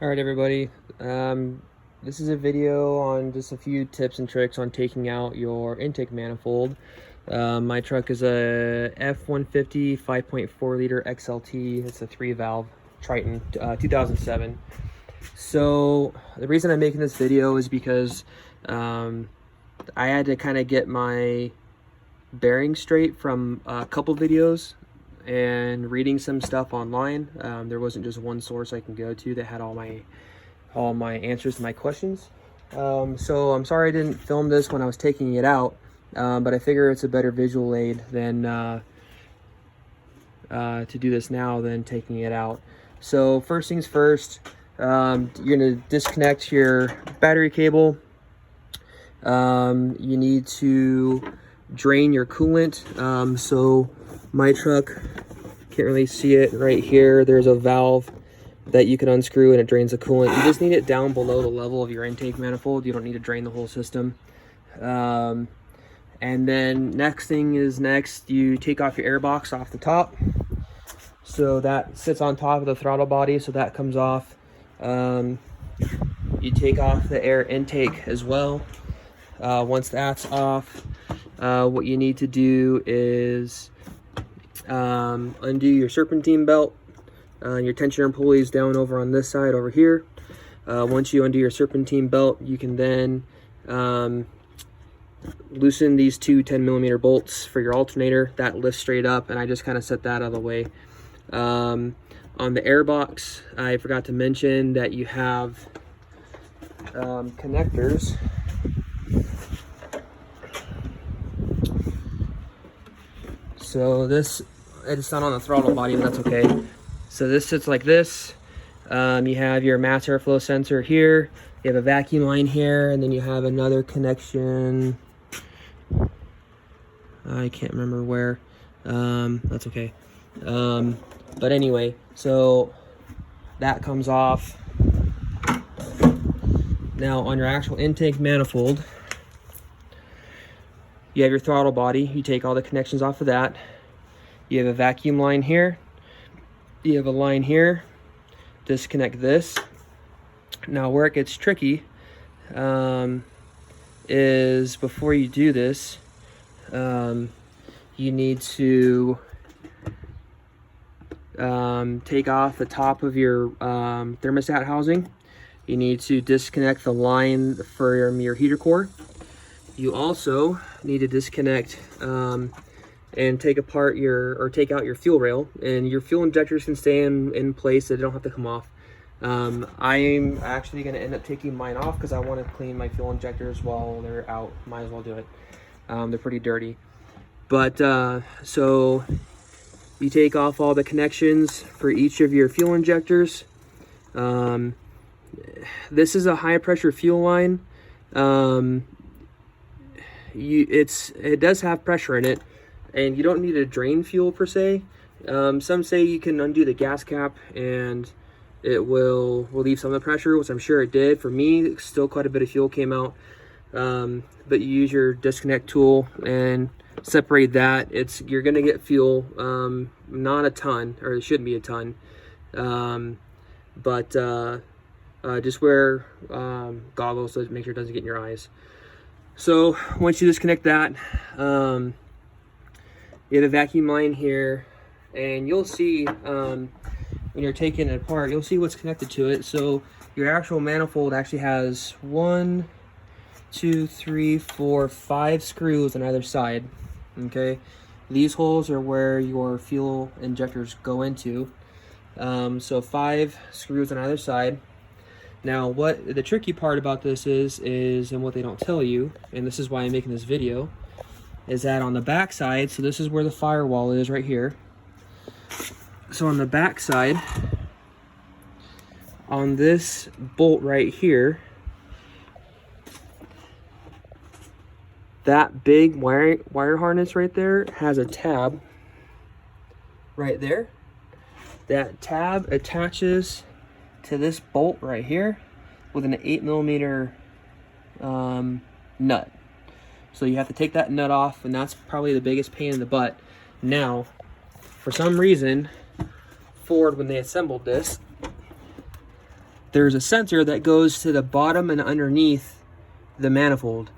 All right, everybody. This is a video on just a few tips and tricks on taking out your intake manifold. My truck is a F-150 5.4 liter XLT. It's a 3-valve Triton, 2007. So the reason I'm making this video is because I had to kind of get my bearings straight from a couple videos and reading some stuff online. There wasn't just one source I can go to that had all my answers to my questions. So I'm sorry I didn't film this when I was taking it out, but I figure it's a better visual aid than to do this now than taking it out. So first things first, you're gonna disconnect your battery cable. You need to drain your coolant. So my truck, can't really see it right here, there's a valve that you can unscrew and it drains the coolant. You just need it down below the level of your intake manifold. You don't need to drain the whole system. And then next, you take off your air box off the top. So that sits on top of the throttle body, so that comes off. You take off the air intake as well. Once that's off, what you need to do is undo your serpentine belt. Your tensioner pulley is down over on this side over here. Once you undo your serpentine belt, you can then loosen these two 10mm bolts for your alternator. That lifts straight up, and I just kind of set that out of the way. On the air box, I forgot to mention that you have connectors. So this, it's not on the throttle body, but that's okay. So this sits like this. You have your mass airflow sensor here. You have a vacuum line here, and then you have another connection. I can't remember where. That's okay. But anyway, so that comes off. Now on your actual intake manifold, you have your throttle body. You take all the connections off of that. You have a vacuum line here. You have a line here. Disconnect this. Now where it gets tricky is before you do this, you need to take off the top of your thermostat housing. You need to disconnect the line for your heater core. You also need to disconnect and take out your fuel rail, and your fuel injectors can stay in place, so they don't have to come off. I'm actually going to end up taking mine off because I want to clean my fuel injectors while they're out. Might as well do it. They're pretty dirty. But so you take off all the connections for each of your fuel injectors. This is a high pressure fuel line. It does have pressure in it, and you don't need to drain fuel per se. Some say you can undo the gas cap and it will relieve some of the pressure, which I'm sure it did. For me, still quite a bit of fuel came out. But you use your disconnect tool and separate that. You're gonna get fuel, not a ton, or it shouldn't be a ton, but just wear goggles so make sure it doesn't get in your eyes. So once you disconnect that, you have a vacuum line here, and you'll see when you're taking it apart, you'll see what's connected to it. So your actual manifold actually has 1, 2, 3, 4, 5 screws on either side. Okay, these holes are where your fuel injectors go into. So 5 screws on either side. Now, what the tricky part about this is, and what they don't tell you, and this is why I'm making this video, is that on the back side, so this is where the firewall is right here. So on the back side, on this bolt right here, that big wire harness right there has a tab right there. That tab attaches to this bolt right here with an 8mm nut. So you have to take that nut off, and that's probably the biggest pain in the butt. Now, for some reason, Ford, when they assembled this, there's a sensor that goes to the bottom and underneath the manifold.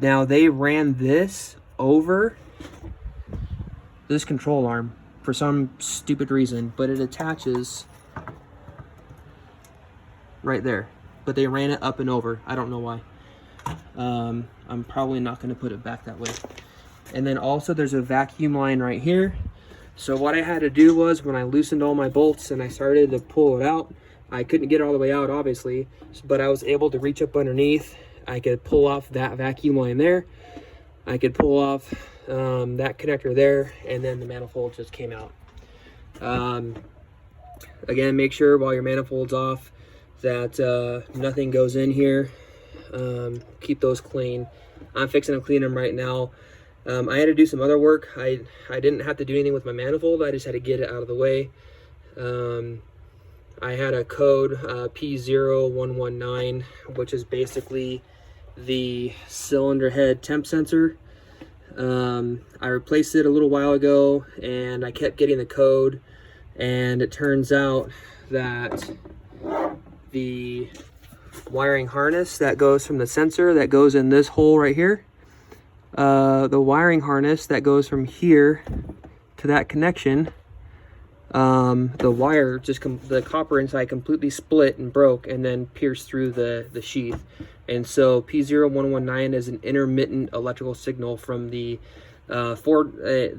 Now they ran this over this control arm for some stupid reason, but it attaches right there. But they ran it up and over. I don't know why. I'm probably not going to put it back that way. And then also there's a vacuum line right here. So what I had to do was, when I loosened all my bolts and I started to pull it out, I couldn't get it all the way out, obviously, but I was able to reach up underneath. I could pull off that vacuum line there. I could pull off that connector there, and then the manifold just came out. Again, make sure while your manifold's off that nothing goes in here. Keep those clean. I'm fixing to clean them right now. I had to do some other work. I didn't have to do anything with my manifold. I just had to get it out of the way. I had a code P0119, which is basically the cylinder head temp sensor. I replaced it a little while ago, and I kept getting the code, and it turns out that the wiring harness that goes from the sensor that goes in this hole right here, the wiring harness that goes from here to that connection, the wire the copper inside completely split and broke and then pierced through the sheath. And so P0119 is an intermittent electrical signal from the Ford.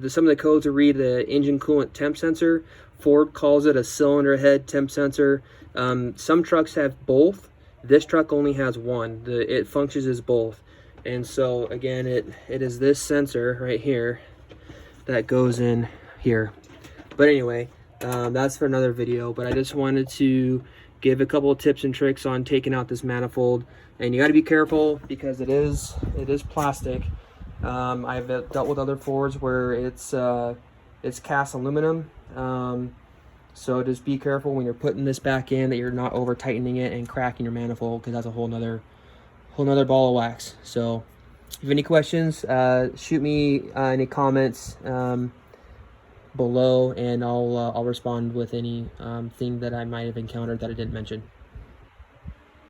Some of the codes will read the engine coolant temp sensor. Ford calls it a cylinder head temp sensor. Some trucks have both. This truck only has one. It functions as both. And so again, it is this sensor right here that goes in here. But anyway, that's for another video. But I just wanted to give a couple of tips and tricks on taking out this manifold. And you got to be careful because it is plastic. I've dealt with other Fords where it's cast aluminum. So just be careful when you're putting this back in that you're not over tightening it and cracking your manifold, because that's a whole nother ball of wax. So if you have any questions, shoot me any comments below, and I'll respond with any thing that I might have encountered that I didn't mention.